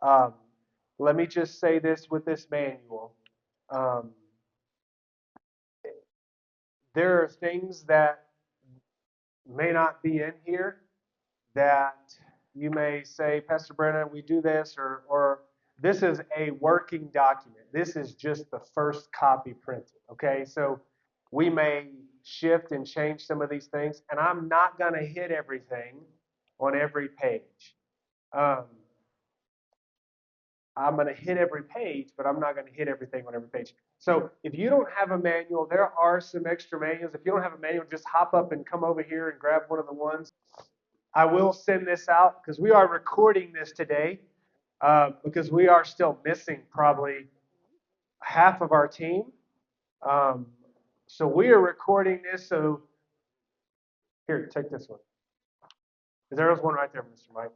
Um, Let me just say this with this manual. Um, there are things that may not be in here that you may say, Pastor Brennan, we do this, or this is a working document. This is just the first copy printed, okay? So we may shift and change some of these things, and I'm not going to hit everything on every page. Um, I'm going to hit every page, but I'm not going to hit everything on every page. So if you don't have a manual, there are some extra manuals. If you don't have a manual, just hop up and come over here and grab one of the ones. I will send this out because we are recording this today because we are still missing probably half of our team. Um, so we are recording this. So here, take this one. There's one right there, Mr. Mike.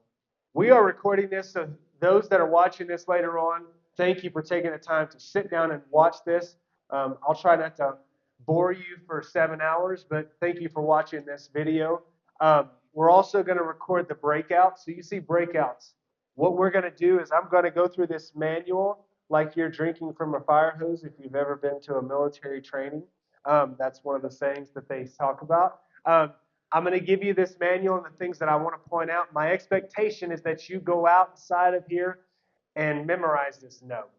We are recording this, so those that are watching this later on, thank you for taking the time to sit down and watch this. I'll try not to bore you for 7 hours, but thank you for watching this video. We're also going to record the breakouts. So you see breakouts. What we're going to do is I'm going to go through this manual like you're drinking from a fire hose if you've ever been to a military training. That's one of the sayings that they talk about. I'm going to give you this manual and the things that I want to point out. My expectation is that you go outside of here and memorize this note.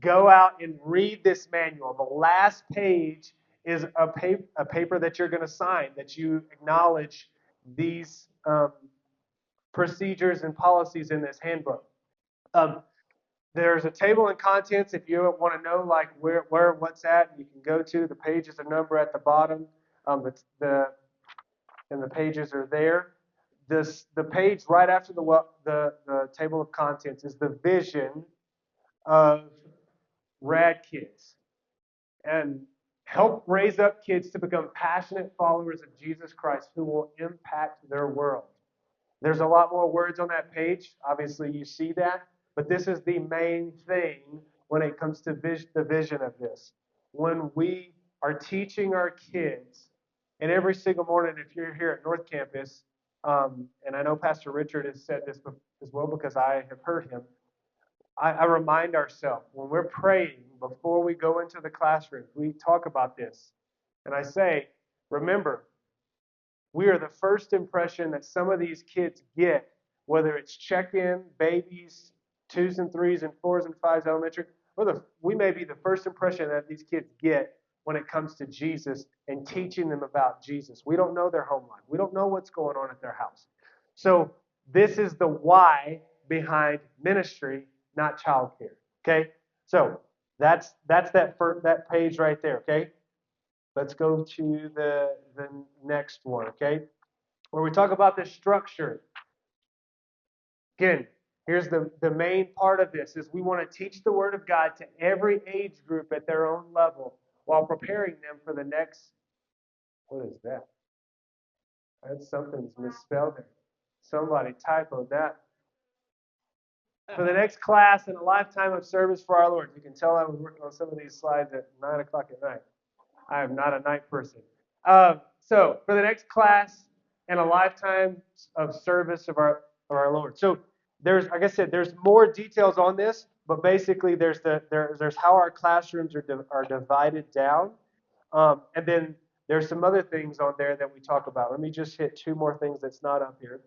Go out and read this manual. The last page is a paper that you're going to sign that you acknowledge these procedures and policies in this handbook. Um, there's a table and contents if you want to know like where what's at. You can go to the pages and number at the bottom. And the pages are there. The page right after the table of contents is the vision of RadKids and help raise up kids to become passionate followers of Jesus Christ who will impact their world. There's a lot more words on that page. Obviously, you see that, but this is the main thing when it comes to the vision of this. When we are teaching our kids, and every single morning, if you're here at North Campus, and I know Pastor Richard has said this as well because I have heard him, I remind ourselves when we're praying before we go into the classroom, we talk about this. And I say, remember, we are the first impression that some of these kids get, whether it's check-in, babies, 2s and 3s and 4s and 5s elementary, we may be the first impression that these kids get when it comes to Jesus and teaching them about Jesus. We don't know their home life. We don't know what's going on at their house. So this is the why behind ministry, not childcare. Okay? So that's that page right there, okay? Let's go to the next one, okay? Where we talk about the structure. Again, here's the main part of this is we want to teach the Word of God to every age group at their own level while preparing them for the next, what is that? Something's misspelled there. Somebody typoed that. For the next class in a lifetime of service for our Lord. You can tell I was working on some of these slides at 9 o'clock at night. I am not a night person. So for the next class and a lifetime of service of our Lord. So there's, like I said, there's more details on this, but basically there's how our classrooms are divided down, and then there's some other things on there that we talk about. Let me just hit two more things that's not up here.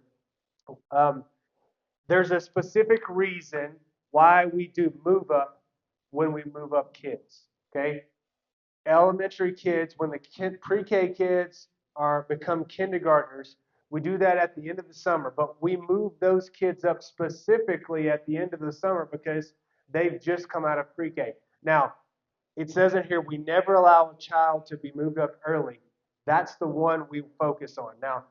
There's a specific reason why we do move up when we move up kids. Okay, elementary kids, when the pre-K kids become kindergartners, we do that at the end of the summer. But we move those kids up specifically at the end of the summer because they've just come out of pre-K. Now, it says in here we never allow a child to be moved up early. That's the one we focus on. Now,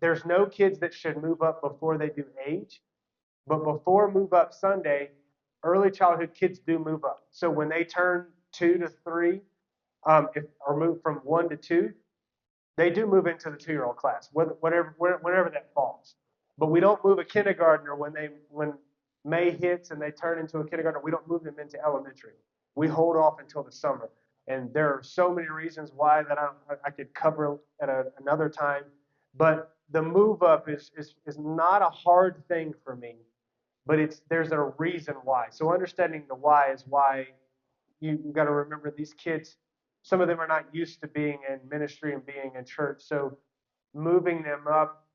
there's no kids that should move up before they do age, but before Move Up Sunday, early childhood kids do move up. So when they turn 2 to 3, or move from 1 to 2, they do move into the 2-year-old class, whenever that falls. But we don't move a kindergartner when May hits and they turn into a kindergartner. We don't move them into elementary. We hold off until the summer. And there are so many reasons why that I could cover at another time. But the move up is not a hard thing for me. but there's a reason why. So understanding the why is why you got to remember these kids, some of them are not used to being in ministry and being in church. So moving them up,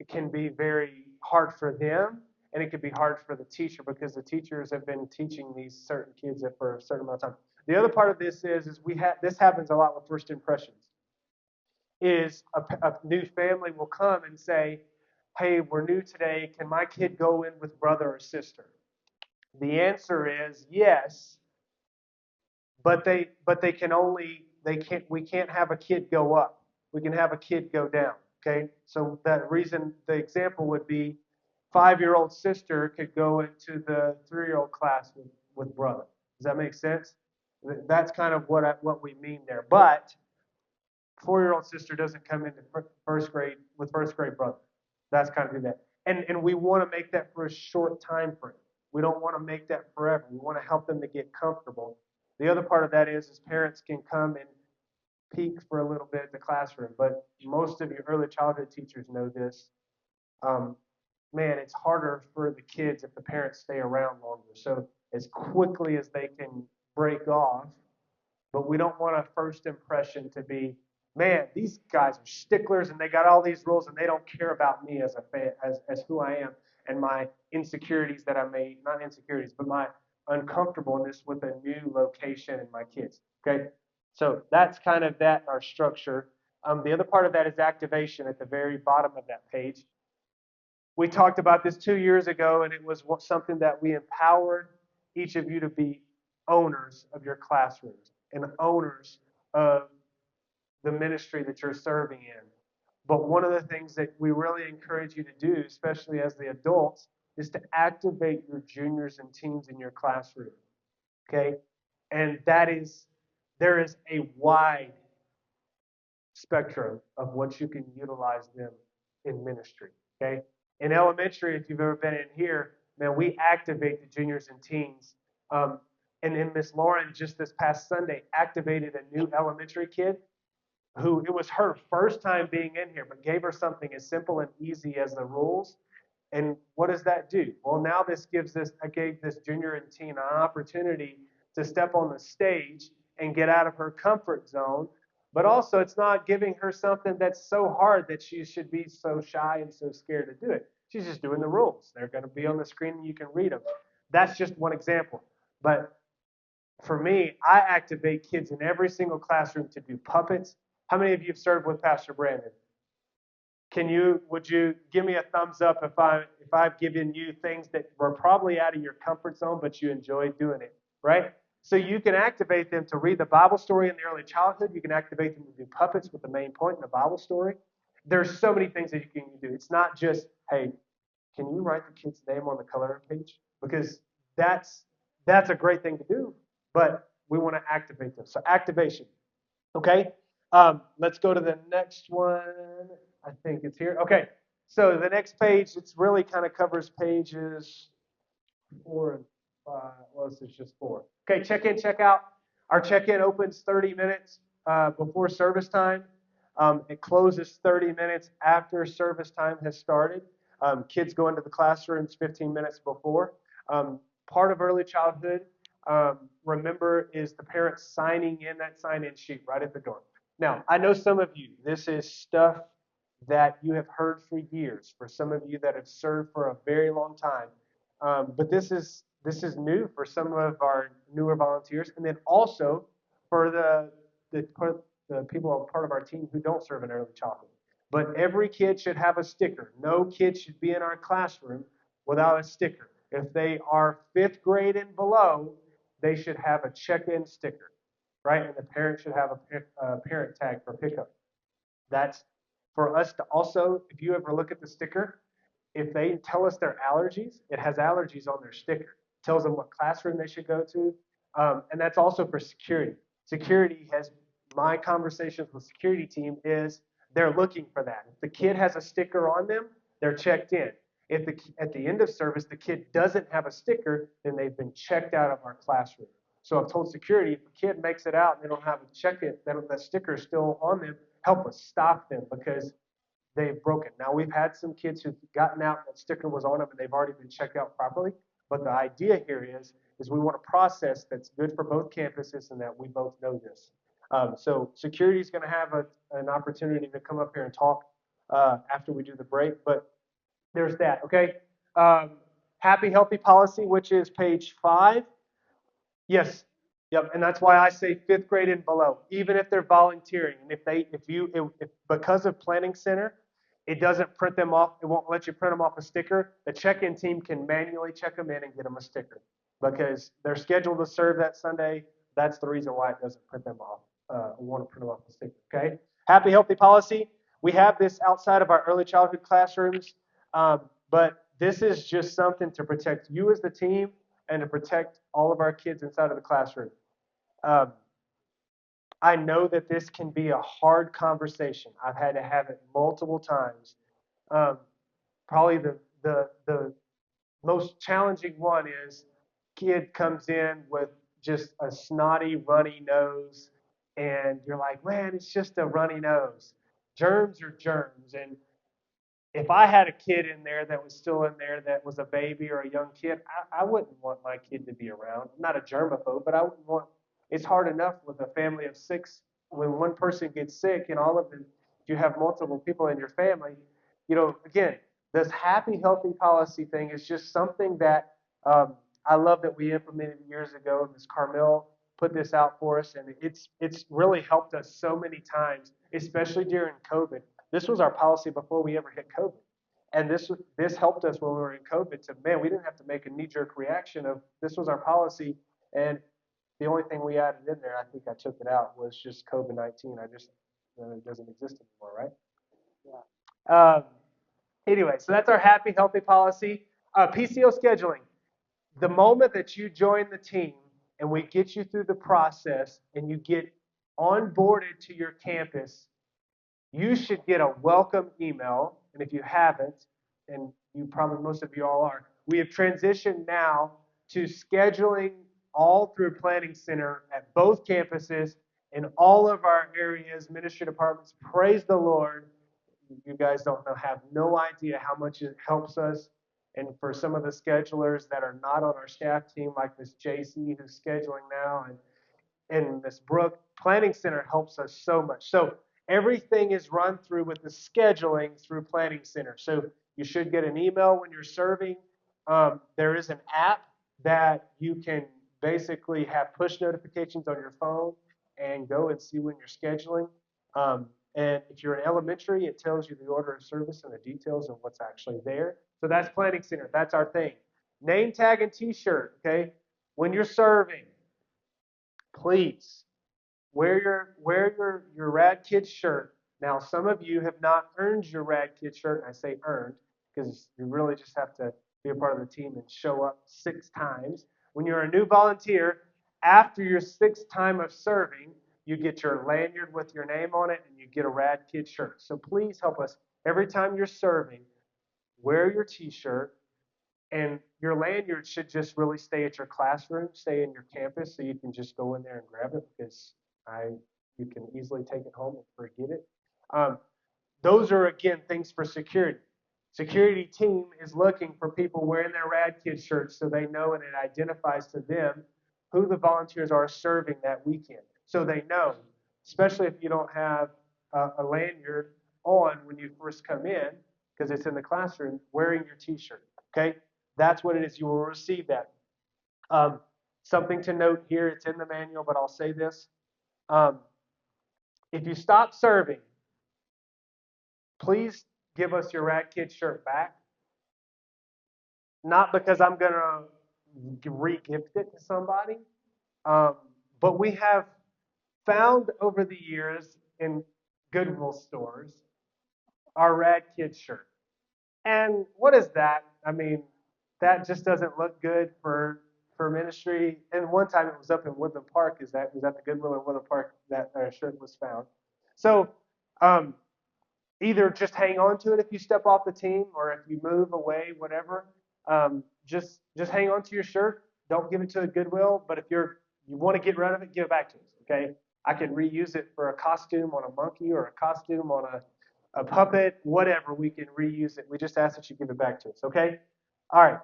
it can be very hard for them, and it can be hard for the teacher because the teachers have been teaching these certain kids for a certain amount of time. The other part of this is this happens a lot with first impressions. Is a new family will come and say, "Hey, we're new today. Can my kid go in with brother or sister?" The answer is yes, but they can only they can't we can't have a kid go up. We can have a kid go down. Okay, so that reason the example would be 5-year-old sister could go into the 3-year-old class with brother. Does that make sense? That's kind of what we mean there. But 4-year-old sister doesn't come into first grade with first grade brother. That's kind of do that. And we want to make that for a short time frame. We don't want to make that forever. We want to help them to get comfortable. The other part of that is parents can come and peek for a little bit at the classroom. But most of your early childhood teachers know this. Um, Man, it's harder for the kids if the parents stay around longer. So as quickly as they can break off, but we don't want a first impression to be, man, these guys are sticklers and they got all these rules and they don't care about me as a fan, as who I am and my insecurities that I may, not insecurities, but my uncomfortableness with a new location and my kids. Okay, so that's kind of our structure. The other part of that is activation at the very bottom of that page. We talked about this 2 years ago, and it was something that we empowered each of you to be owners of your classrooms and owners of the ministry that you're serving in. But one of the things that we really encourage you to do, especially as the adults, is to activate your juniors and teens in your classroom. Okay? And there is a wide spectrum of what you can utilize them in ministry. Okay? In elementary, if you've ever been in here, man, we activate the juniors and teens. And then Miss Lauren just this past Sunday activated a new elementary kid who it was her first time being in here, but gave her something as simple and easy as the rules. And what does that do? Well, now I gave this junior and teen an opportunity to step on the stage and get out of her comfort zone. But also, it's not giving her something that's so hard that she should be so shy and so scared to do it. She's just doing the rules. They're going to be on the screen and you can read them. That's just one example. But for me, I activate kids in every single classroom to do puppets. How many of you have served with Pastor Brandon? Would you give me a thumbs up if I've given you things that were probably out of your comfort zone, but you enjoyed doing it, right? So you can activate them to read the Bible story in the early childhood. You can activate them to do puppets with the main point in the Bible story. There's so many things that you can do. It's not just, hey, can you write the kid's name on the coloring page? Because that's a great thing to do, but we want to activate them. So activation. Okay, let's go to the next one. I think it's here. Okay, so the next page, it's really kind of covers pages 4 and 5. Well, this is just 4. Okay, check in, check out. Our check-in opens 30 minutes before service time. It closes 30 minutes after service time has started. Kids go into the classrooms 15 minutes before. Part of early childhood, remember, is the parents signing in that sign-in sheet right at the door. Now, I know some of you, this is stuff that you have heard for years, for some of you that have served for a very long time. But this is new for some of our newer volunteers, and then also for the people part of our team who don't serve in early childhood. But every kid should have a sticker. No kid should be in our classroom without a sticker. If they are 5th grade and below, they should have a check-in sticker, right? And the parent should have a parent tag for pickup. That's for us to also, if you ever look at the sticker, if they tell us their allergies, it has allergies on their sticker. It tells them what classroom they should go to. And that's also for security. Security has, my conversations with security team is they're looking for that. If the kid has a sticker on them, they're checked in. If at the end of service, the kid doesn't have a sticker, then they've been checked out of our classroom. So I've told security, if a kid makes it out and they don't have a check-in, that sticker is still on them, help us stop them because they've broken. Now, we've had some kids who've gotten out, that sticker was on them, and they've already been checked out properly. But the idea here is we want a process that's good for both campuses and that we both know this. So security is going to have an opportunity to come up here and talk after we do the break. But there's that, okay? Um, Happy, healthy policy, which is page 5. Yes. Yep. And that's why I say 5th grade and below, even if they're volunteering. And if because of Planning Center, it doesn't print them off. It won't let you print them off a sticker. The check-in team can manually check them in and get them a sticker because they're scheduled to serve that Sunday. That's the reason why it doesn't print them off. Want to print them off the sticker. Okay. Happy, healthy policy. We have this outside of our early childhood classrooms, but this is just something to protect you as the team and to protect all of our kids inside of the classroom. Um, I know that this can be a hard conversation. I've had to have it multiple times. Um, Probably the most challenging one is kid comes in with just a snotty, runny nose, and you're like, man, it's just a runny nose. Germs are germs, and if I had a kid in there that was still in there that was a baby or a young kid, I wouldn't want my kid to be around. I'm not a germaphobe, but I wouldn't want. It's hard enough with a family of 6 when one person gets sick and all of the you have multiple people in your family. Again, this happy, healthy policy thing is just something that I love that we implemented years ago. Ms. Carmel put this out for us, and it's really helped us so many times, especially during COVID. This was our policy before we ever hit COVID. And this helped us when we were in COVID to, man, we didn't have to make a knee-jerk reaction of this was our policy. And the only thing we added in there, I think I took it out, was just COVID-19. It doesn't exist anymore, right? Yeah. Anyway, so that's our happy, healthy policy. PCO scheduling. The moment that you join the team and we get you through the process and you get onboarded to your campus, you should get a welcome email. And if you haven't, and you probably most of you all are, we have transitioned now to scheduling all through Planning Center at both campuses in all of our areas, ministry departments. Praise the Lord. You guys have no idea how much it helps us. And for some of the schedulers that are not on our staff team, like Miss JC, who's scheduling now, and Miss Brooke, Planning Center helps us so much. So everything is run through with the scheduling through Planning Center. So you should get an email when you're serving. There is an app that you can basically have push notifications on your phone and go and see when you're scheduling. And if you're in elementary, it tells you the order of service and the details of what's actually there. So that's Planning Center. That's our thing. Name tag and T-shirt. Okay, when you're serving, please wear your RadKids shirt. Now, some of you have not earned your RadKids shirt, and I say earned because you really just have to be a part of the team and show up 6 times. When you're a new volunteer, after your 6th time of serving, you get your lanyard with your name on it, and you get a RadKids shirt. So please help us. Every time you're serving, wear your T-shirt, and your lanyard should just really stay at your classroom, stay in your campus, so you can just go in there and grab it because you can easily take it home and forget it. Those are, again, things for security. Security team is looking for people wearing their RadKids shirts so they know and it identifies to them who the volunteers are serving that weekend. So they know, especially if you don't have a lanyard on when you first come in, because it's in the classroom, wearing your T-shirt. Okay? That's what it is. You will receive that. Something to note here, it's in the manual, but I'll say this. If you stop serving, please give us your RadKids shirt back. Not because I'm going to re-gift it to somebody, but we have found over the years in Goodwill stores our RadKids shirt. And what is that? I mean, that just doesn't look good for ministry. And one time it was up in Woodland Park. Was at the Goodwill in Woodland Park that shirt was found. So either just hang on to it if you step off the team, or if you move away, whatever. Just hang on to your shirt. Don't give it to a Goodwill. But if you want to get rid of it, give it back to us. Okay? I can reuse it for a costume on a monkey or a costume on a puppet, whatever, we can reuse it. We just ask that you give it back to us, okay? All right,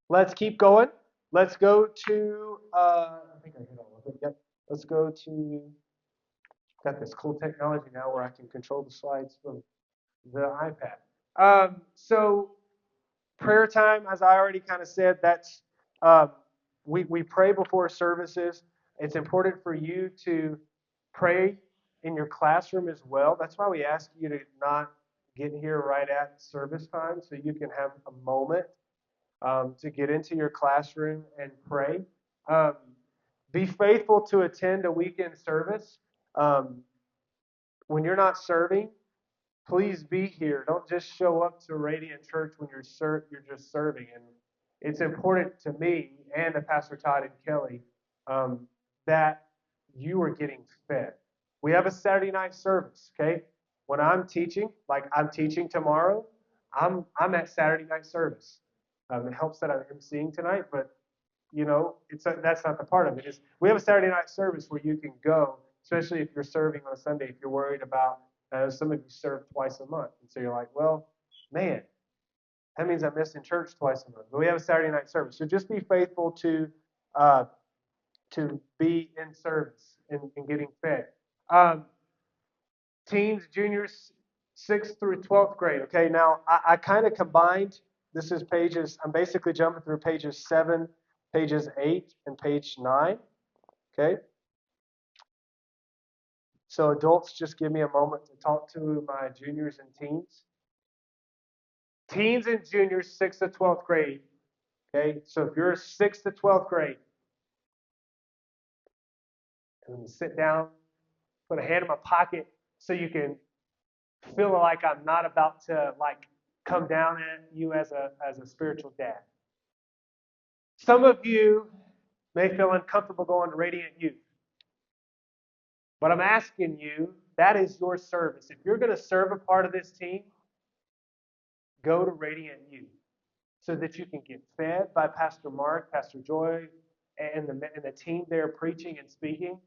let's keep going. Let's go to, I think I hit all of it. Yep. Let's go to, got this cool technology now where I can control the slides from the iPad. So prayer time, as I already kind of said, that's we pray before services. It's important for you to pray in your classroom as well. That's why we ask you to not get here right at service time, so you can have a moment to get into your classroom and pray. Um, be faithful to attend a weekend service. Um, when you're not serving, please be here. Don't just show up to Radiant Church when you're just serving. And it's important to me and to Pastor Todd and Kelly that you are getting fed. We have a Saturday night service, okay? When I'm teaching, like I'm teaching tomorrow, I'm at Saturday night service. It helps that I'm emceeing tonight, but that's not the part of it. Is we have a Saturday night service where you can go, especially if you're serving on a Sunday. If you're worried about some of you serve twice a month, and so you're like, well, man, that means I'm missing church twice a month. But we have a Saturday night service, so just be faithful uh, to be in service and getting fed. Um, Teens, juniors, 6th through 12th grade. Okay, now I kind of combined. This is pages. I'm basically jumping through pages 7, pages 8, and page 9. Okay. So adults, just give me a moment to talk to my juniors and teens. Teens and juniors, 6th to 12th grade. Okay. So if you're 6th to 12th grade, and sit down, put a hand in my pocket so you can feel like I'm not about to come down at you as a spiritual dad. Some of you may feel uncomfortable going to Radiant Youth. But I'm asking you, that is your service. If you're going to serve a part of this team, go to Radiant Youth so that you can get fed by Pastor Mark, Pastor Joy, and the team there preaching and speaking.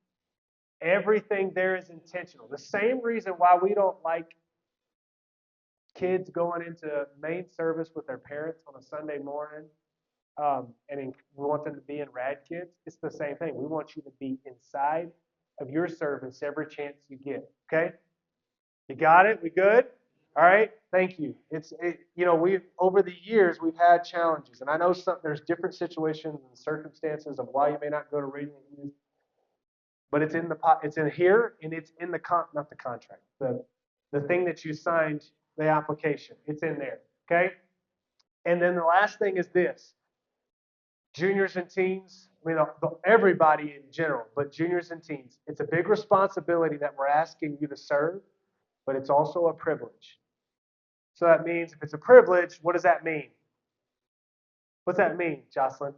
Everything there is intentional. The same reason why we don't like kids going into main service with their parents on a Sunday morning, we want them to be in RadKids. It's the same thing. We want you to be inside of your service every chance you get. Okay? You got it? We good? All right. Thank you. We've over the years we've had challenges, and I know there's different situations and circumstances of why you may not go to Radiant Youth, but it's in here, and it's in not the contract, the thing that you signed, the application. It's in there. Okay. And then the last thing is this: juniors and teens. I mean, everybody in general, but juniors and teens. It's a big responsibility that we're asking you to serve, but it's also a privilege. So that means if it's a privilege, what does that mean? What's that mean, Jocelyn?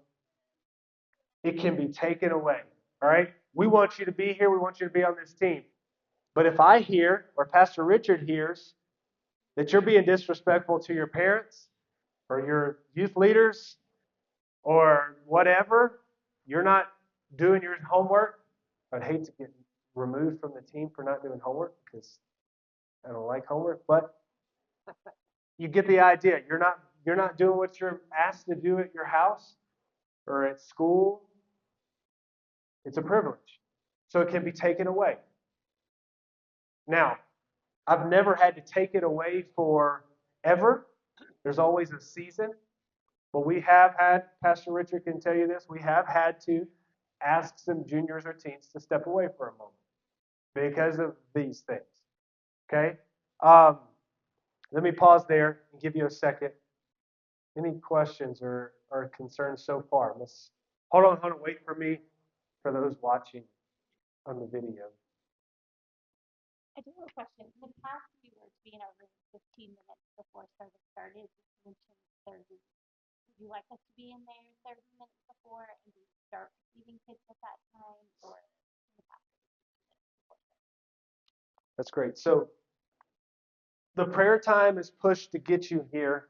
It can be taken away. All right? We want you to be here. We want you to be on this team. But if I hear, or Pastor Richard hears, that you're being disrespectful to your parents or your youth leaders or whatever, you're not doing your homework, I'd hate to get removed from the team for not doing homework because I don't like homework, but you get the idea. You're not doing what you're asked to do at your house or at school. It's a privilege. So it can be taken away. Now, I've never had to take it away forever. There's always a season. But we have had, Pastor Richard can tell you this, we have had to ask some juniors or teens to step away for a moment because of these things. Okay? Let me pause there and give you a second. Any questions or concerns so far? Hold on, wait for me for those watching on the video. I do have a question. In the past, we were to be in our room 15 minutes before service started. You mentioned 30. Would you like us to be in there 30 minutes before and do you start receiving kids at that time, or in the past 15 minutes before service? That's great. So the prayer time is pushed to get you here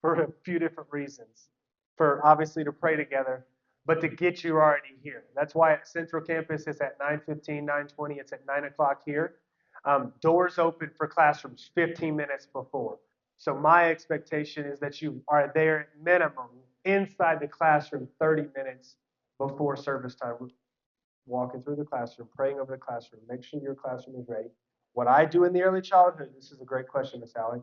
for a few different reasons. For obviously to pray together, but to get you already here. That's why at Central Campus it's at 9:15, 9:20. It's at 9 o'clock here. Doors open for classrooms 15 minutes before. So my expectation is that you are there at minimum inside the classroom 30 minutes before service time, walking through the classroom, praying over the classroom, make sure your classroom is ready. What I do in the early childhood, this is a great question, Miss Allie.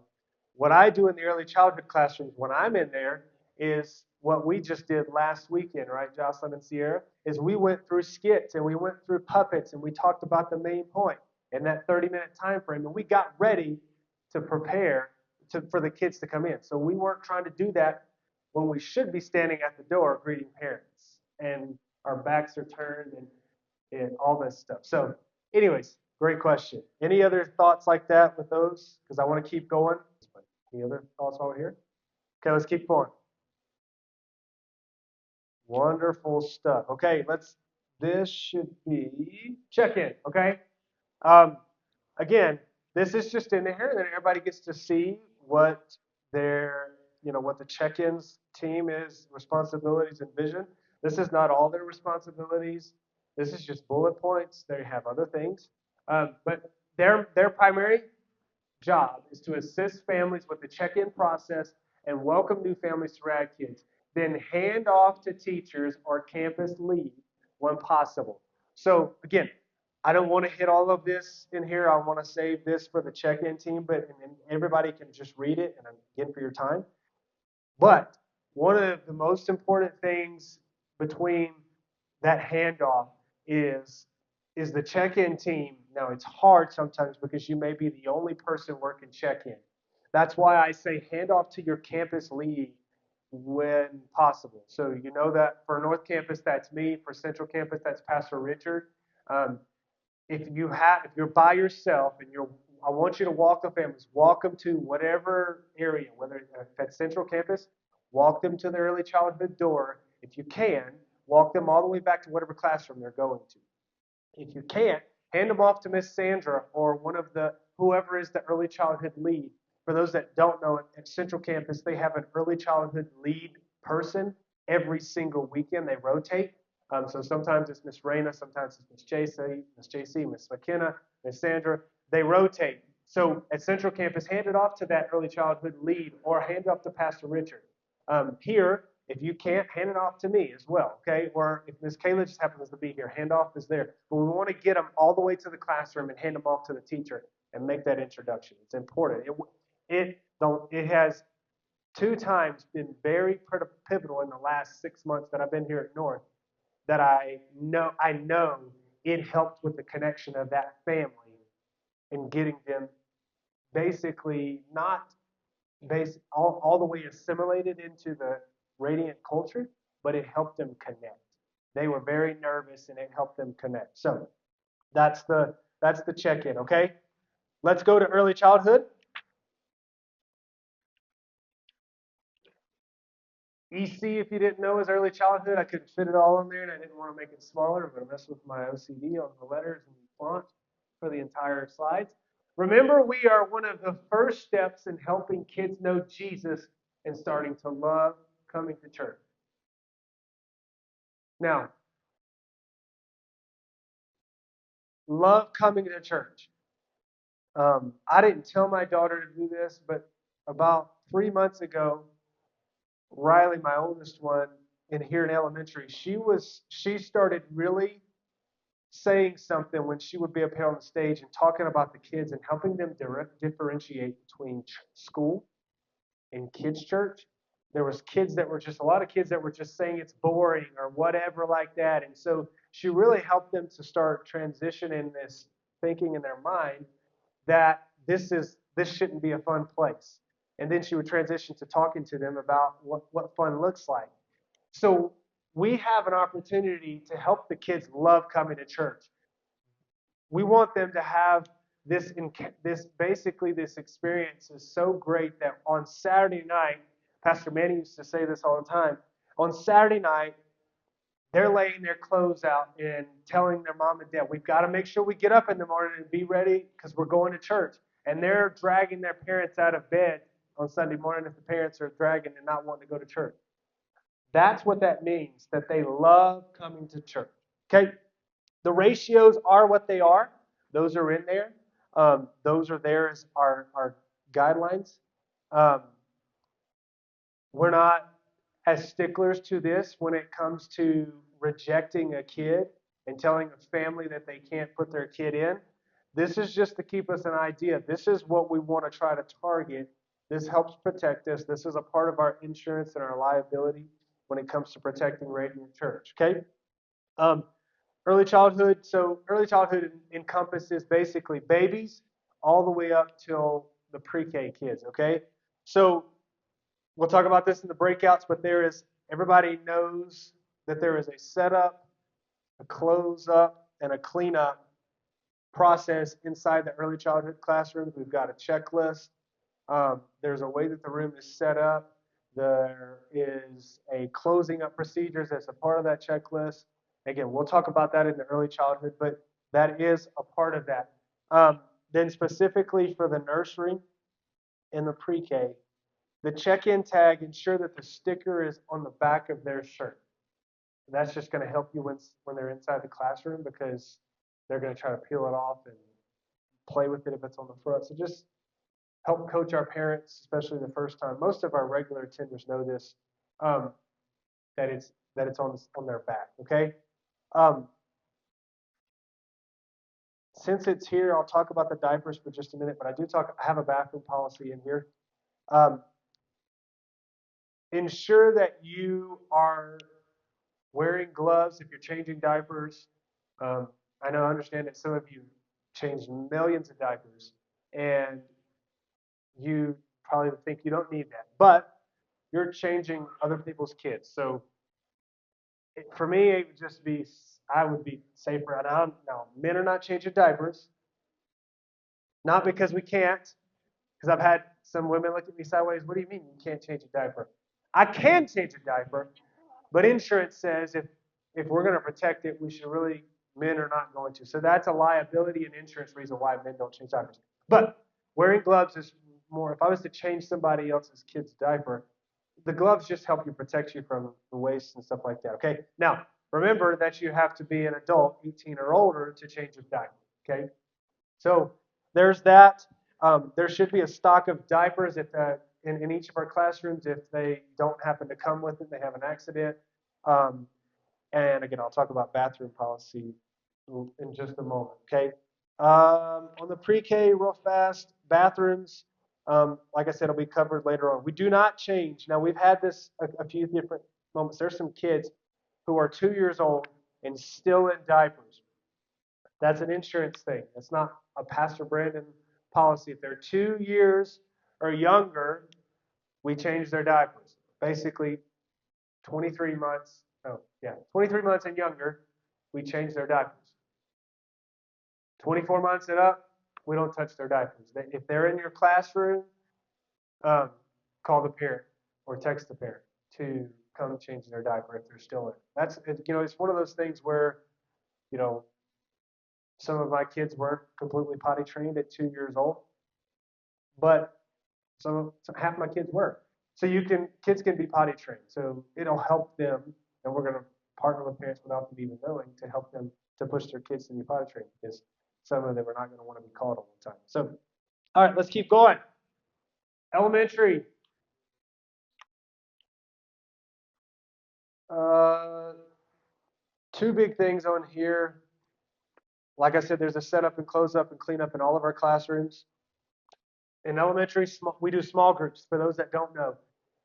What I do in the early childhood classrooms when I'm in there is what we just did last weekend, right, Jocelyn and Sierra, is we went through skits and we went through puppets and we talked about the main point in that 30-minute time frame, and we got ready to prepare for the kids to come in. So we weren't trying to do that when we should be standing at the door greeting parents and our backs are turned and all this stuff. So, anyways, great question. Any other thoughts like that with those? Because I want to keep going. Any other thoughts while we're here? Okay, let's keep going. Wonderful stuff. Okay, this should be check-in, okay? Um, again, this is just in here that everybody gets to see what what the check-ins team is, responsibilities and vision. This is not all their responsibilities. This is just bullet points. They have other things. But their primary job is to assist families with the check-in process and welcome new families to RadKids, then hand off to teachers or campus lead when possible. So again, I don't want to hit all of this in here. I want to save this for the check-in team, but and everybody can just read it, and again for your time. But one of the most important things between that handoff is the check-in team. Now it's hard sometimes because you may be the only person working check-in. That's why I say hand off to your campus lead when possible. So you know that for North Campus, that's me. For Central Campus, that's Pastor Richard. Um, if you're by yourself and I want you to walk the families, walk them to whatever area, whether that's Central Campus, walk them to the early childhood door. If you can, walk them all the way back to whatever classroom they're going to. If you can't, hand them off to Miss Sandra or one of whoever is the early childhood lead. For those that don't know, at Central Campus, they have an early childhood lead person every single weekend. They rotate. So sometimes it's Miss Raina, sometimes it's Miss JC, Miss McKenna, Miss Sandra. They rotate. So at Central Campus, hand it off to that early childhood lead or hand it off to Pastor Richard. Here, if you can't, hand it off to me as well, okay? Or if Ms. Kayla just happens to be here, handoff is there. But we want to get them all the way to the classroom and hand them off to the teacher and make that introduction. It's important. It has 2 times been very pivotal in the last 6 months that I've been here at North that I know it helped with the connection of that family and getting them basically not all the way assimilated into the Radiant culture, but it helped them connect. They were very nervous, and it helped them connect. So that's the check-in. Okay, let's go to early childhood. EC, if you didn't know, is early childhood. I couldn't fit it all in there, and I didn't want to make it smaller. I'm going to mess with my OCD on the letters and font for the entire slides. Remember, we are one of the first steps in helping kids know Jesus and starting to love coming to church. Now, love coming to church. I didn't tell my daughter to do this, but about 3 months ago, Riley, my oldest one, in here in elementary, she started really saying something when she would be up here on the stage and talking about the kids and helping them differentiate between school and kids church. There was a lot of kids that were just saying it's boring or whatever like that. And so she really helped them to start transitioning this thinking in their mind that this shouldn't be a fun place. And then she would transition to talking to them about what fun looks like. So we have an opportunity to help the kids love coming to church. We want them to have this experience is so great that on Saturday night, Pastor Manny used to say this all the time. On Saturday night, they're laying their clothes out and telling their mom and dad, we've got to make sure we get up in the morning and be ready because we're going to church. And they're dragging their parents out of bed on Sunday morning if the parents are dragging and not wanting to go to church. That's what that means, that they love coming to church. Okay? The ratios are what they are. Those are in there. Those are there as our guidelines. Um, we're not as sticklers to this when it comes to rejecting a kid and telling a family that they can't put their kid in. This is just to keep us an idea. This is what we want to try to target. This helps protect us. This is a part of our insurance and our liability when it comes to protecting Radiant Church. Okay? Um, early childhood. So early childhood encompasses basically babies all the way up till the pre-K kids. Okay? So we'll talk about this in the breakouts, but everybody knows that there is a setup, a close up, and a cleanup process inside the early childhood classrooms. We've got a checklist. There's a way that the room is set up. There is a closing up procedures that's a part of that checklist. Again, we'll talk about that in the early childhood, but that is a part of that. Then specifically for the nursery and the pre-K, the check-in tag, ensure that the sticker is on the back of their shirt. That's just going to help you when they're inside the classroom because they're going to try to peel it off and play with it if it's on the front. So just help coach our parents, especially the first time. Most of our regular attenders know this, um, that it's on their back. Okay. Um, since it's here, I'll talk about the diapers for just a minute, but I have a bathroom policy in here. Um, ensure that you are wearing gloves if you're changing diapers. I understand that some of you change millions of diapers, and you probably think you don't need that, but you're changing other people's kids. So for me, it would just be, I would be safer. And now, men are not changing diapers, not because we can't, because I've had some women look at me sideways. What do you mean you can't change a diaper? I can change a diaper, but insurance says if we're going to protect it, we should really, men are not going to. So that's a liability and insurance reason why men don't change diapers. But wearing gloves is more, if I was to change somebody else's kid's diaper, the gloves just help you protect you from the waste and stuff like that. Okay. Now, remember that you have to be an adult, 18 or older, to change a diaper. Okay. So there's that. There should be a stock of diapers in each of our classrooms if they don't happen to come with it, they have an accident. Um, and again, I'll talk about bathroom policy in just a moment. Okay. On the pre-K, real fast, bathrooms. Like I said, will be covered later on. We do not change. Now we've had this a few different moments. There's some kids who are 2 years old and still in diapers. That's an insurance thing. That's not a Pastor Brandon policy. If they're 2 years or younger, we change their diapers. Basically, 23 months. Oh, yeah, 23 months and younger, we change their diapers. 24 months and up, we don't touch their diapers. If they're in your classroom, call the parent or text the parent to come change their diaper if they're still in. It's one of those things where, you know, some of my kids weren't completely potty trained at 2 years old, but half my kids were. So kids can be potty trained. So it'll help them, and we're going to partner with parents without them even knowing to help them to push their kids to be potty trained because some of them are not going to want to be called all the time. So, all right, let's keep going. Elementary. Uh, two big things on here. Like I said, there's a setup and close up and clean up in all of our classrooms. In elementary, we do small groups. For those that don't know,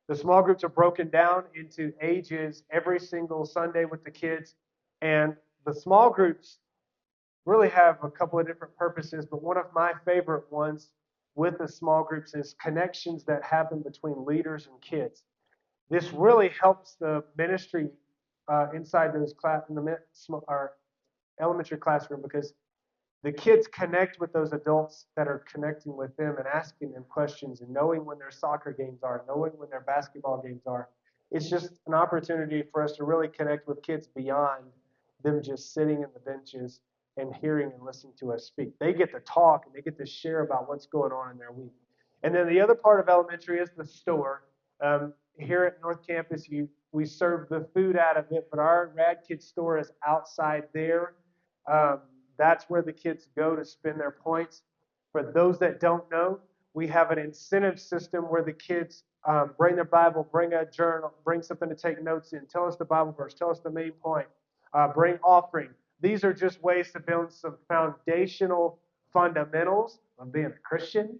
the small groups are broken down into ages every single Sunday with the kids. And the small groups really have a couple of different purposes, but one of my favorite ones with the small groups is connections that happen between leaders and kids. This really helps the ministry inside those our elementary classroom because the kids connect with those adults that are connecting with them and asking them questions and knowing when their soccer games are, knowing when their basketball games are. It's just an opportunity for us to really connect with kids beyond them just sitting in the benches and hearing and listening to us speak. They get to talk and they get to share about what's going on in their week. And then the other part of elementary is the store. Here at North Campus, we serve the food out of it, but our RadKids store is outside there. That's where the kids go to spend their points. For those that don't know, we have an incentive system where the kids bring their Bible, bring a journal, bring something to take notes in, tell us the Bible verse, tell us the main point, bring offering. These are just ways to build some foundational fundamentals of being a Christian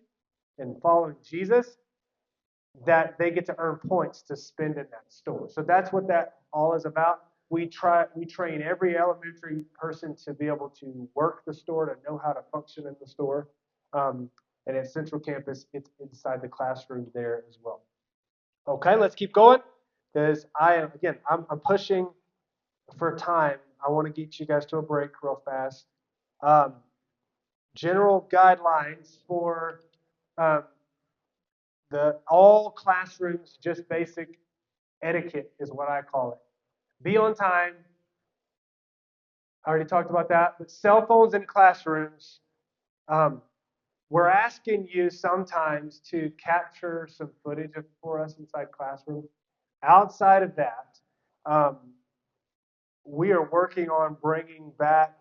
and following Jesus that they get to earn points to spend in that store. So that's what that all is about. We train every elementary person to be able to work the store, to know how to function in the store. And at Central Campus, it's inside the classroom there as well. Okay, let's keep going because I'm pushing for time. I want to get you guys to a break real fast. Um, General guidelines for um, all classrooms, just basic etiquette is what I call it. Be on time. I already talked about that. But cell phones in classrooms, um, we're asking you sometimes to capture some footage for us inside classrooms. Outside of that, um, we are working on bringing back.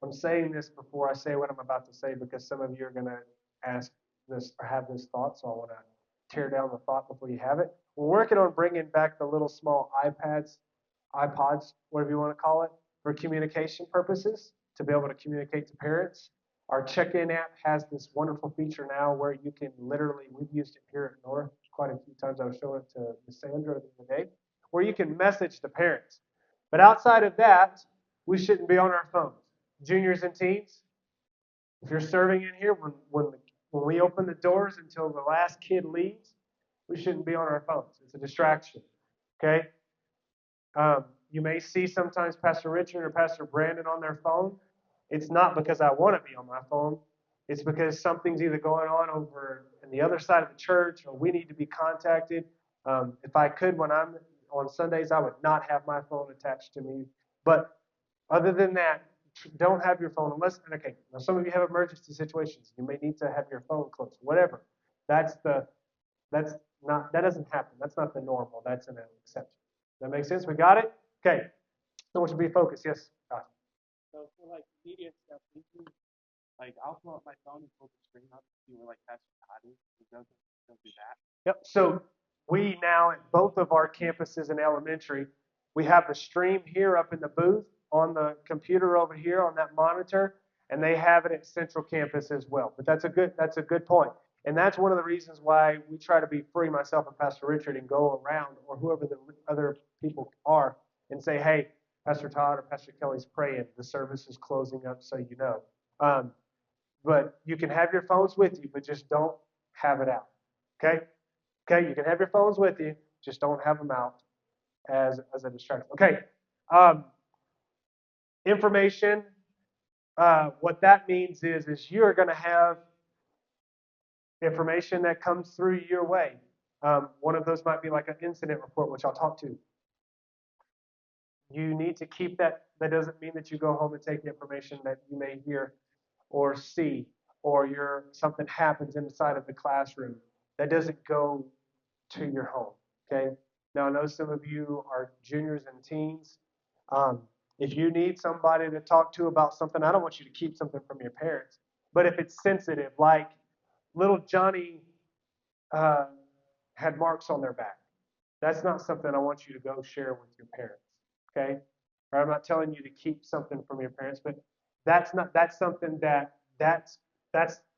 I'm saying this before I say what I'm about to say because some of you are going to ask this or have this thought, so I want to tear down the thought before you have it. We're working on bringing back the little small iPods, whatever you want to call it, for communication purposes to be able to communicate to parents. Our check-in app has this wonderful feature now where you can literally, we've used it here at North quite a few times. I was showing it to Miss Sandra the other day, where you can message the parents. But outside of that, we shouldn't be on our phones. Juniors and teens, if you're serving in here, when we open the doors until the last kid leaves, we shouldn't be on our phones. It's a distraction. Okay? You may see sometimes Pastor Richard or Pastor Brandon on their phone. It's not because I want to be on my phone. It's because something's either going on over on the other side of the church or we need to be contacted. If I could, when I'm on Sundays, I would not have my phone attached to me. But other than that, don't have your phone unless, okay, now some of you have emergency situations. You may need to have your phone close, whatever. That's not, that doesn't happen. That's not the normal. That's an exception. That makes sense? We got it? Okay. So we should be focused. Yes. So for like media stuff, we can like I'll pull up my phone and pull the screen up to see where like Pastor Todd is. They'll do that. Yep. So we now at both of our campuses in elementary, we have the stream here up in the booth on the computer over here on that monitor, and they have it at Central Campus as well. But that's a good point. And that's one of the reasons why we try to be free, myself and Pastor Richard, and go around or whoever the other people are and say, hey, Pastor Todd or Pastor Kelly's praying. The service is closing up, so you know. But you can have your phones with you, but just don't have it out. Okay? Okay, you can have your phones with you, just don't have them out as a distraction. Okay. Information. What that means is you're going to have information that comes through your way. One of those might be like an incident report, which I'll talk to. You need to keep that. That doesn't mean that you go home and take the information that you may hear or see, or something happens inside of the classroom. That doesn't go to your home. Okay. Now I know some of you are juniors and teens. If you need somebody to talk to about something, I don't want you to keep something from your parents. But if it's sensitive, like little Johnny had marks on their back, that's not something I want you to go share with your parents. Okay? Or I'm not telling you to keep something from your parents, but that's something that's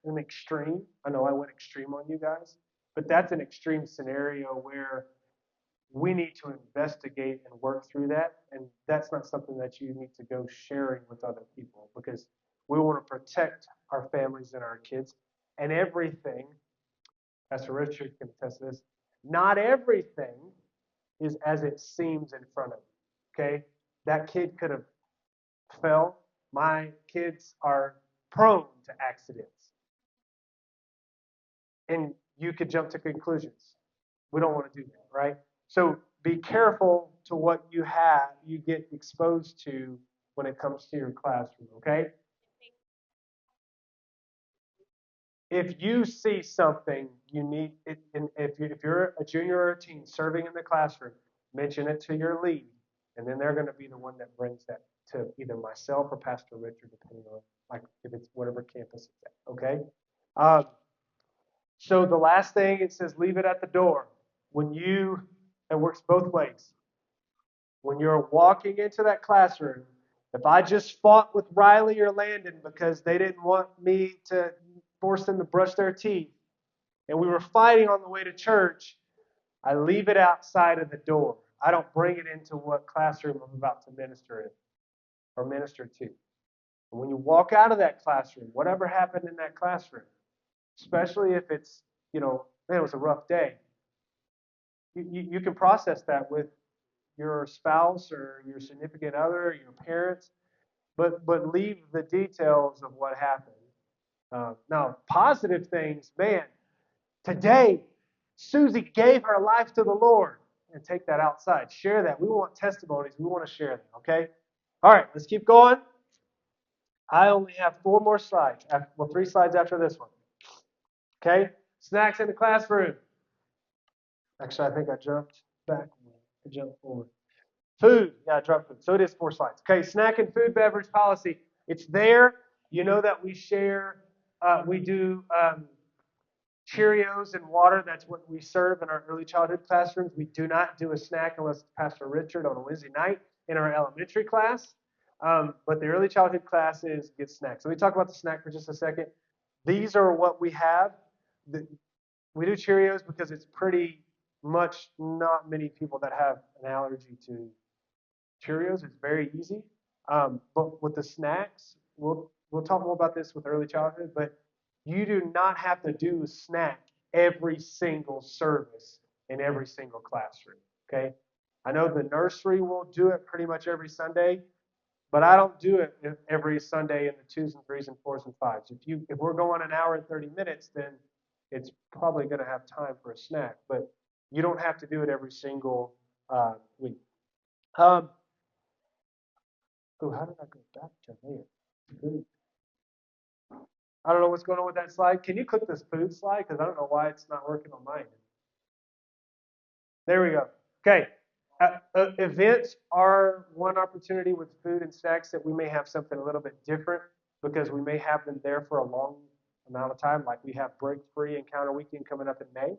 an extreme. I know I went extreme on you guys, but that's an extreme scenario where we need to investigate and work through that. And that's not something that you need to go sharing with other people because we want to protect our families and our kids and everything. Pastor Richard can attest to this. Not everything is as it seems in front of you. Okay? That kid could have fell. My kids are prone to accidents. And you could jump to conclusions. We don't want to do that, right? So be careful to what you get exposed to when it comes to your classroom, okay? If you see something you need, and if you're a junior or a teen serving in the classroom, mention it to your lead, and then they're going to be the one that brings that to either myself or Pastor Richard, depending on like if it's whatever campus it's at, okay? Um, so the last thing, it says leave it at the door. It works both ways. When you're walking into that classroom, if I just fought with Riley or Landon because they didn't want me to force them to brush their teeth, and we were fighting on the way to church, I leave it outside of the door. I don't bring it into what classroom I'm about to minister in or minister to. And when you walk out of that classroom, whatever happened in that classroom, especially if it's, man, it was a rough day, you can process that with your spouse or your significant other, or your parents, but leave the details of what happened. Now, positive things, man, today, Susie gave her life to the Lord. And take that outside. Share that. We want testimonies. We want to share them, okay? All right, let's keep going. I only have 4 more slides. 3 slides after this one. Okay? Snacks in the classroom. Actually, I think I jumped back. I jumped forward. Food. Yeah, I dropped food. So it is 4 slides. Okay, snack and food beverage policy. It's there. You know that we share, we do Cheerios and water. That's what we serve in our early childhood classrooms. We do not do a snack unless it's Pastor Richard on a Wednesday night in our elementary class. But the early childhood classes get snacks. So we talk about the snack for just a second. These are what we have. We do Cheerios because it's pretty much not many people that have an allergy to Cheerios. It's very easy. But with the snacks, we'll talk more about this with early childhood, but you do not have to do a snack every single service in every single classroom. Okay? I know the nursery will do it pretty much every Sunday, but I don't do it every Sunday in the 2s and 3s and 4s and 5s. If we're going an hour and 30 minutes, then it's probably going to have time for a snack, but you don't have to do it every single week. How did I go back to there? Food. I don't know what's going on with that slide. Can you click this food slide? Because I don't know why it's not working on mine. There we go. Okay. Events are one opportunity with food and snacks that we may have something a little bit different because we may have them there for a long amount of time. Like we have Break Free Encounter Weekend coming up in May,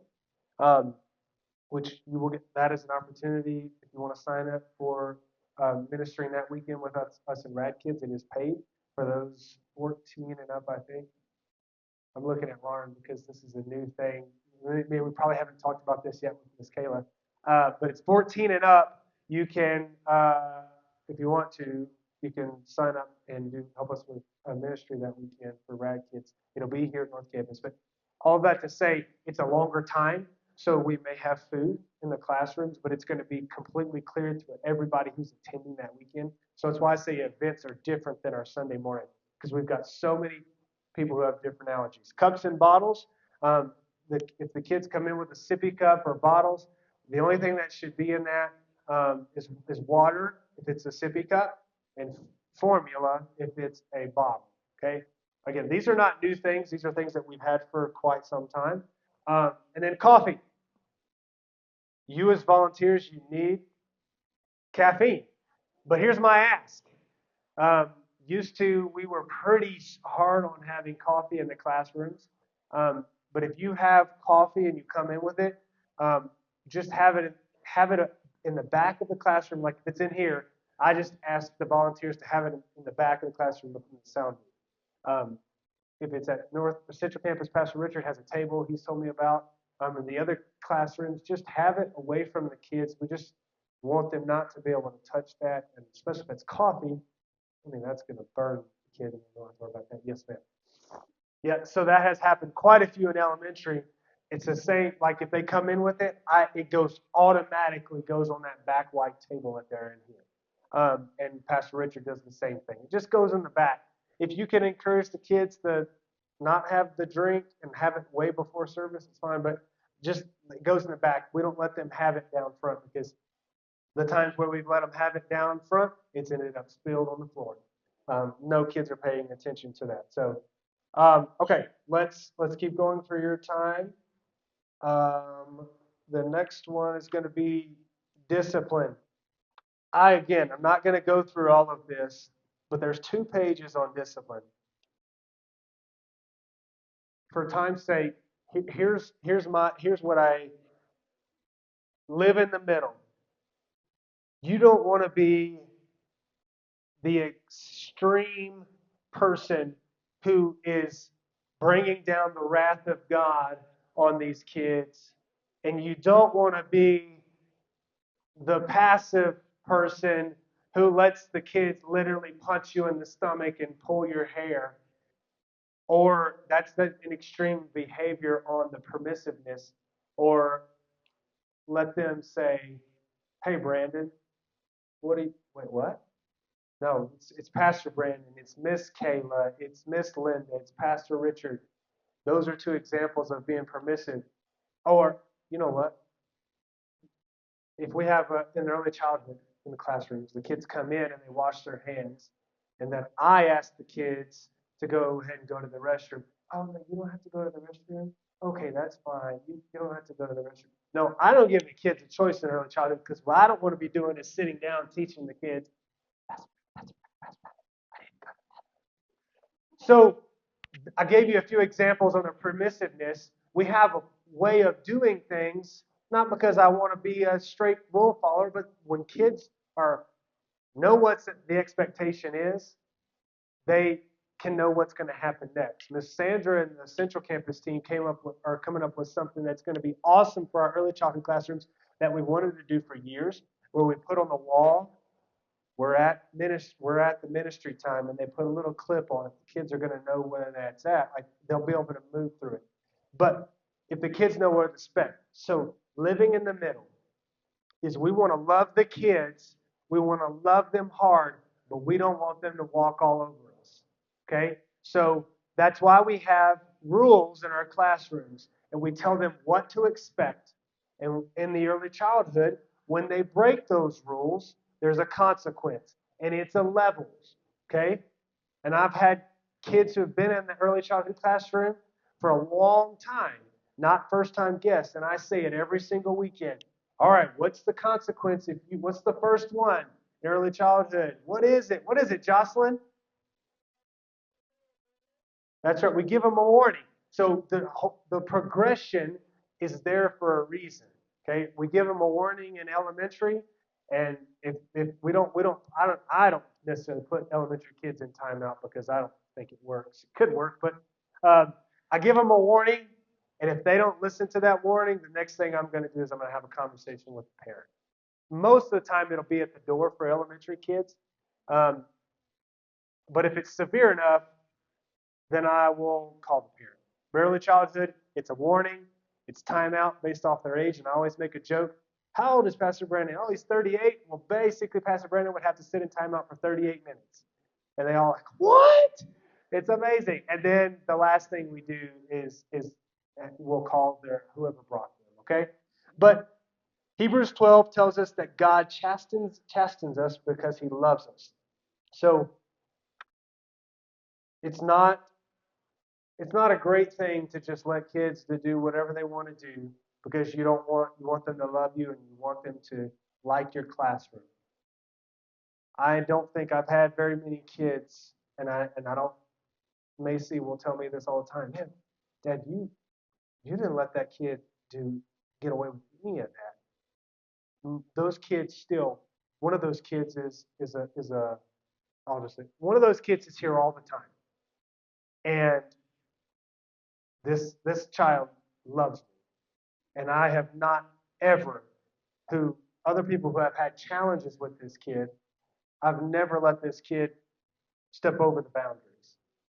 which you will get that as an opportunity if you want to sign up for ministering that weekend with us and RadKids. It is paid for those 14 and up, I think. I'm looking at Lauren because this is a new thing. Maybe we probably haven't talked about this yet with Miss Kayla, but it's 14 and up. You can, if you want to, you can sign up and help us with a ministry that weekend for RadKids. It'll be here at North Campus. But all of that to say, it's a longer time, so we may have food in the classrooms, but it's going to be completely clear to everybody who's attending that weekend. So that's why I say events are different than our Sunday morning, because we've got so many people who have different allergies. Cups and bottles. If the kids come in with a sippy cup or bottles, the only thing that should be in that is water if it's a sippy cup and formula if it's a bottle. Okay. Again, these are not new things. These are things that we've had for quite some time. And then coffee. You as volunteers, you need caffeine. But here's my ask. We were pretty hard on having coffee in the classrooms. But if you have coffee and you come in with it, just have it in the back of the classroom. Like if it's in here, I just ask the volunteers to have it in the back of the classroom looking at the sound booth. If it's at North Central Campus, Pastor Richard has a table he's told me about. In the other classrooms, just have it away from the kids. We just want them not to be able to touch that, and especially if it's coffee. I mean, that's going to burn the kid. I don't know about that. Yes, ma'am. Yeah, so that has happened quite a few in elementary. It's the same, like if they come in with it, it automatically goes on that back white table that they're in here. And Pastor Richard does the same thing. It just goes in the back. If you can encourage the kids to not have the drink and have it way before service, it's fine, but just it goes in the back. We don't let them have it down front because the times where we've let them have it down front, it's ended up spilled on the floor. No kids are paying attention to that. So, okay, let's keep going for your time. The next one is going to be discipline. I'm not going to go through all of this, but there's 2 pages on discipline. for time's sake, here's what I live in the middle. You don't want to be the extreme person who is bringing down the wrath of God on these kids, and you don't want to be the passive person who lets the kids literally punch you in the stomach and pull your hair. Or that's an extreme behavior on the permissiveness. Or let them say, "Hey, Brandon, wait, what? No, it's Pastor Brandon, it's Miss Kayla, it's Miss Linda, it's Pastor Richard." Those are two examples of being permissive. Or, you know what? If we have in early childhood in the classrooms, the kids come in and they wash their hands, and then I ask the kids to go ahead and go to the restroom. Oh, no, you don't have to go to the restroom? Okay, that's fine. You don't have to go to the restroom. No, I don't give the kids a choice in early childhood because what I don't want to be doing is sitting down teaching the kids. So I gave you a few examples on the permissiveness. We have a way of doing things, not because I want to be a straight rule follower, but when kids know what the expectation is, they can know what's going to happen next. Miss Sandra and the Central Campus team are coming up with something that's going to be awesome for our early childhood classrooms that we wanted to do for years, where we put on the wall, we're at the ministry time, and they put a little clip on it. The kids are going to know where that's at. Like they'll be able to move through it. But if the kids know where to expect, so living in the middle is we want to love the kids, we want to love them hard, but we don't want them to walk all over us. Okay? So that's why we have rules in our classrooms, and we tell them what to expect. And in the early childhood, when they break those rules, there's a consequence, and it's a levels. Okay? And I've had kids who have been in the early childhood classroom for a long time, not first time guests, and I say it every single weekend. All right, what's the consequence what's the first one in early childhood? What is it? What is it, Jocelyn? That's right. We give them a warning. So the progression is there for a reason. Okay, we give them a warning in elementary, and if I don't necessarily put elementary kids in timeout because I don't think it works. It could work, but I give them a warning, and if they don't listen to that warning, the next thing I'm going to do is I'm going to have a conversation with the parent. Most of the time, it'll be at the door for elementary kids, um, but if it's severe enough, then I will call the parent. Early childhood, it's a warning, it's timeout based off their age, and I always make a joke. How old is Pastor Brandon? Oh, he's 38. Well, basically, Pastor Brandon would have to sit in timeout for 38 minutes. And they all like, what? It's amazing. And then the last thing we do is we'll call whoever brought them, okay? But Hebrews 12 tells us that God chastens us because he loves us. So it's not a great thing to just let kids to do whatever they want to do because you want them to love you and you want them to like your classroom. I don't think I've had very many kids, and I don't. Macy will tell me this all the time. Man, Dad, you didn't let that kid get away with any of that. Those kids still. One of those kids is a I'll just say one of those kids is here all the time, and this child loves me, and I have not ever other people who have had challenges with this kid, I've never let this kid step over the boundaries.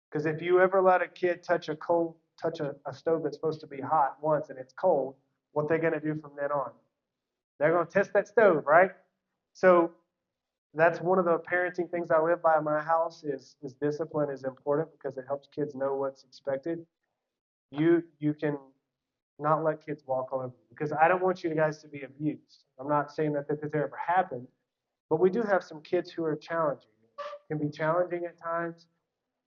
Because if you ever let a kid touch a stove that's supposed to be hot once and it's cold, what they're going to do from then on? They're going to test that stove, right? So that's one of the parenting things I live by in my house is discipline is important because it helps kids know what's expected. You can not let kids walk all over you because I don't want you guys to be abused. I'm not saying that this ever happened, but we do have some kids who are challenging. It can be challenging at times,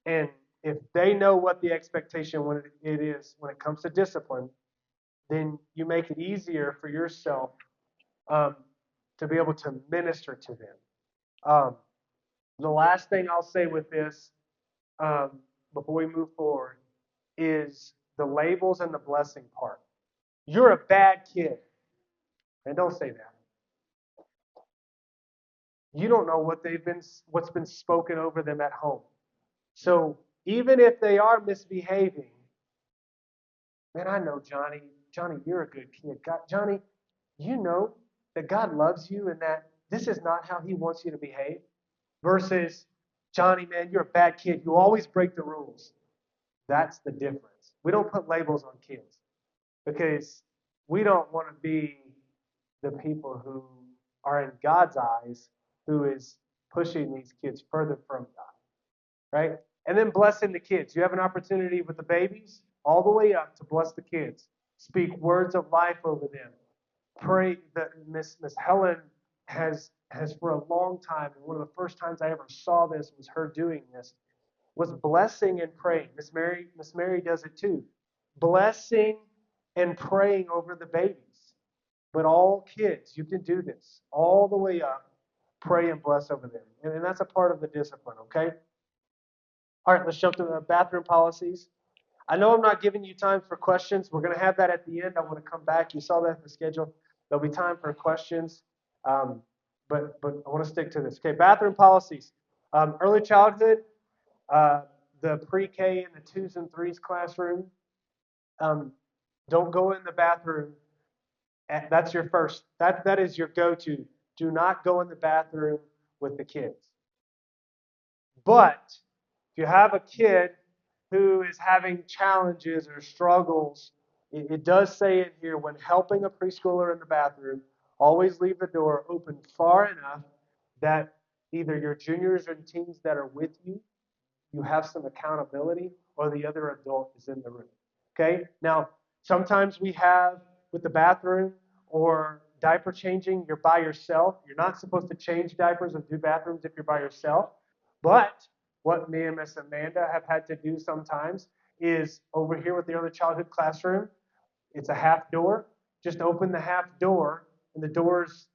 and if they know what the expectation when it is when it comes to discipline, then you make it easier for yourself to be able to minister to them. The last thing I'll say with this before we move forward is the labels and the blessing part. You're a bad kid. And don't say that. You don't know what's been spoken over them at home. So even if they are misbehaving, man, I know Johnny. Johnny, you're a good kid. Johnny, you know that God loves you and that this is not how He wants you to behave. Versus, Johnny, man, you're a bad kid. You always break the rules. That's the difference. We don't put labels on kids because we don't want to be the people who are in God's eyes who is pushing these kids further from God, right? And then blessing the kids. You have an opportunity with the babies all the way up to bless the kids. Speak words of life over them. Pray that Miss Helen has for a long time, and one of the first times I ever saw this was her doing this, was blessing and praying. Miss Mary does it too. Blessing and praying over the babies. But all kids, you can do this all the way up. Pray and bless over them. And that's a part of the discipline, okay? All right, let's jump to the bathroom policies. I know I'm not giving you time for questions. We're going to have that at the end. I want to come back. You saw that in the schedule. There'll be time for questions, but I want to stick to this. Okay, bathroom policies. Early childhood, uh, the pre-K and the 2s and 3s classroom. Don't go in the bathroom. That's your first. That is your go-to. Do not go in the bathroom with the kids. But if you have a kid who is having challenges or struggles, it does say in here when helping a preschooler in the bathroom, always leave the door open far enough that either your juniors or teens that are with you have some accountability, or the other adult is in the room. Okay? Now, sometimes we have with the bathroom or diaper changing, you're by yourself. You're not supposed to change diapers and do bathrooms if you're by yourself. But what me and Miss Amanda have had to do sometimes is over here with the early childhood classroom, it's a half door. Just open the half door, and the doors,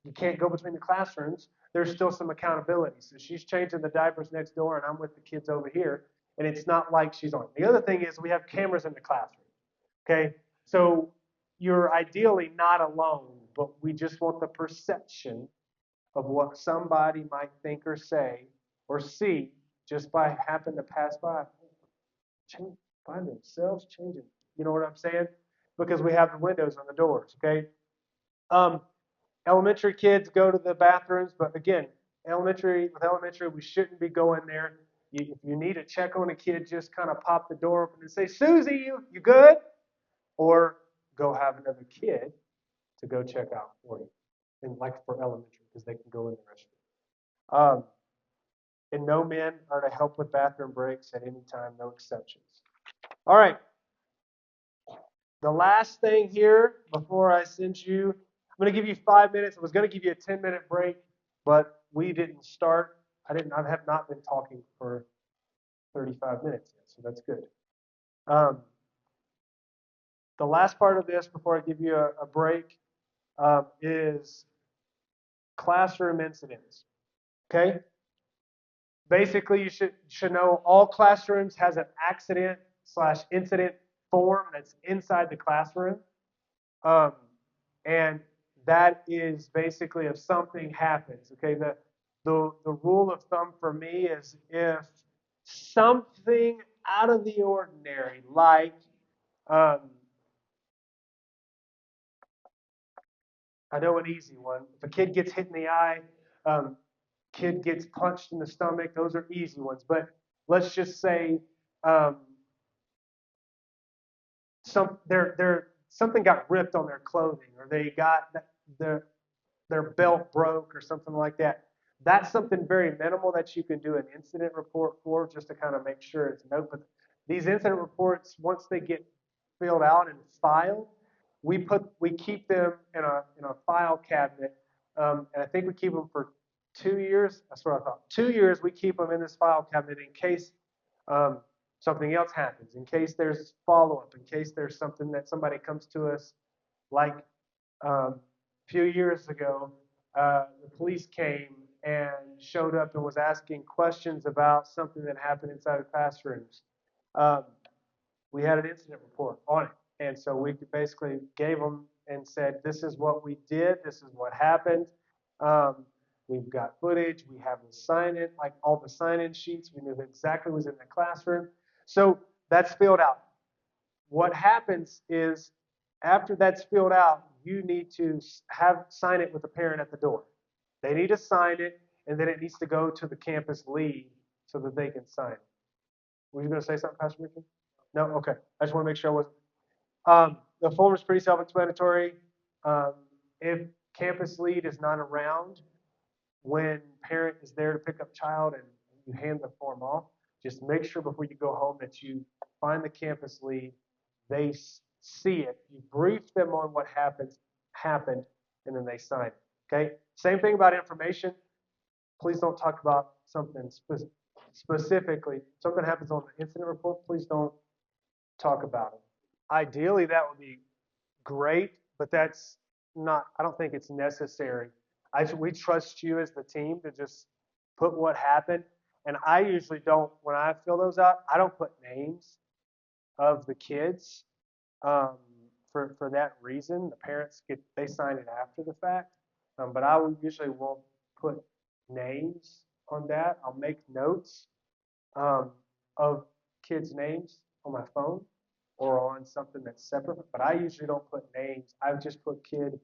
you can't go between the classrooms. There's still some accountability. So she's changing the diapers next door, and I'm with the kids over here, and it's not like she's on. The other thing is we have cameras in the classroom. Okay, so you're ideally not alone, but we just want the perception of what somebody might think or say or see just by happen to pass by themselves changing. You know what I'm saying? Because we have the windows on the doors. Okay. Um, Elementary kids go to the bathrooms, but again, elementary, we shouldn't be going there. If you need to check on a kid, just kind of pop the door open and say, Susie, you good? Or go have another kid to go check out for you. And like for elementary, because they can go in the restroom. And no men are to help with bathroom breaks at any time, no exceptions. All right. The last thing here before I send you, I'm going to give you 5 minutes. I was going to give you a 10-minute break, but we didn't start. I have not been talking for 35 minutes yet, so that's good. The last part of this before I give you a break is classroom incidents. Okay? Basically, you should know all classrooms has an accident/incident form that's inside the classroom. Um, and that is basically if something happens. Okay, the rule of thumb for me is if something out of the ordinary, like I know an easy one. If a kid gets hit in the eye, um, kid gets punched in the stomach, those are easy ones. But let's just say um, something got ripped on their clothing, or they got their belt broke or something like that. That's something very minimal that you can do an incident report for, just to kind of make sure it's note. But these incident reports, once they get filled out and filed, we keep them in a file cabinet, and I think we keep them for 2 years. That's what I thought. 2 years we keep them in this file cabinet in case um, something else happens, in case there's follow-up, in case there's something that somebody comes to us like a few years ago, the police came and showed up and was asking questions about something that happened inside the classrooms. Um, we had an incident report on it. And so we basically gave them and said, this is what we did, this is what happened. We've got footage, we have the sign-in, like all the sign-in sheets, we knew exactly what was in the classroom. So that's filled out. What happens is after that's filled out, you need to sign it with the parent at the door. They need to sign it, and then it needs to go to the campus lead so that they can sign it. Were you going to say something, Pastor Ricky? No? Okay. I just want to make sure I wasn't. The form is pretty self-explanatory. If campus lead is not around, when parent is there to pick up child and you hand the form off, just make sure before you go home that you find the campus lead, they see it, you brief them on what happened, and then they sign it. Okay? Same thing about information. Please don't talk about something specifically. Something happens on the incident report, please don't talk about it. Ideally, that would be great, but that's not, I don't think it's necessary. We trust you as the team to just put what happened. And I usually don't, when I fill those out, I don't put names of the kids for that reason. The parents they sign it after the fact. But I usually won't put names on that. I'll make notes of kids' names on my phone or on something that's separate. But I usually don't put names. I just put kid,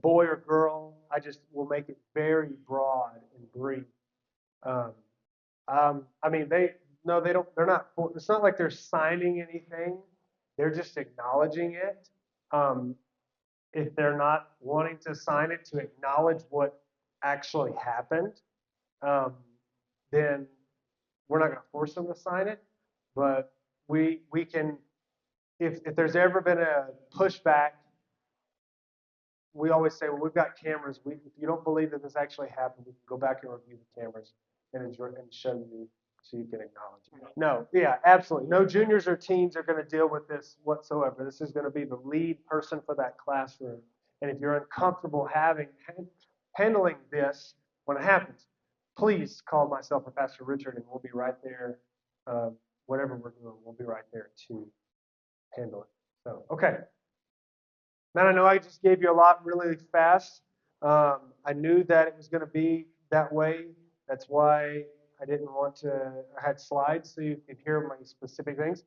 boy or girl. I just will make it very broad and brief. I mean, they don't. They're not. It's not like they're signing anything. They're just acknowledging it. If they're not wanting to sign it to acknowledge what actually happened, then we're not going to force them to sign it. But we can, if there's ever been a pushback, we always say, well, we've got cameras. If you don't believe that this actually happened, we can go back and review the cameras and show you so you can acknowledge it. No, yeah, absolutely. No juniors or teens are going to deal with this whatsoever. This is going to be the lead person for that classroom. And if you're uncomfortable handling this when it happens, please call myself or Pastor Richard, and we'll be right there. Whatever we're doing, we'll be right there to handle it. So, okay. Man, I know I just gave you a lot really fast. I knew that it was going to be that way. That's why I didn't want to. I had slides so you could hear my specific things.